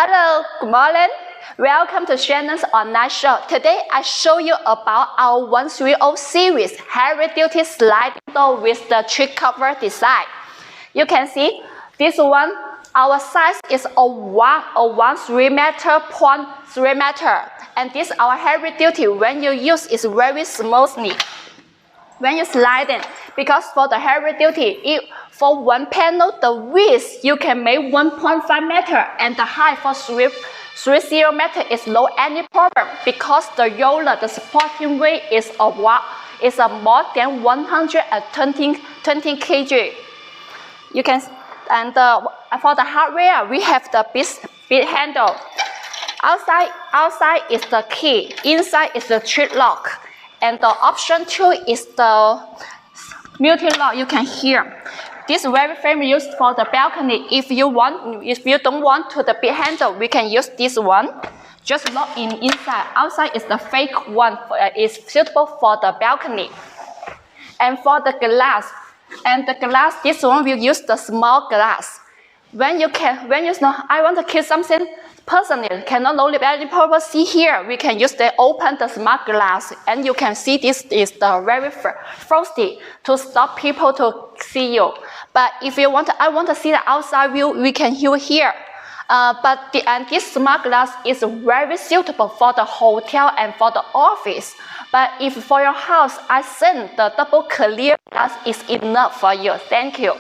Hello, good morning. Welcome to Shannon's online show. Today I show you about our 130 series heavy duty sliding door with the tree cover design. You can see this one, our size is a 3 meter, 0.3 meter. And this our heavy duty when you use is very smoothly. When you slide in, because for the heavy duty, for one panel, the width you can make 1.5 meter and the height for 30 meter is no any problem because the roller, the supporting weight is more than 120 kg. You can, and for the hardware, we have the big handle. Outside is the key, inside is the trip lock. And the option 2 is the multi-lock. You can hear. This is very famous used for the balcony. If you don't want to the big handle, we can use this one. Just lock in inside. Outside is the fake one. It's suitable for the balcony. And for the glass, this one will use the small glass. When you know, I want to keep something personal, cannot only any purpose. See here, we can use the open the smart glass, and you can see this is the very frosty to stop people to see you. But if you want, I want to see the outside view, we can use here. And this smart glass is very suitable for the hotel and for the office. But if for your house, I think the double clear glass is enough for you. Thank you.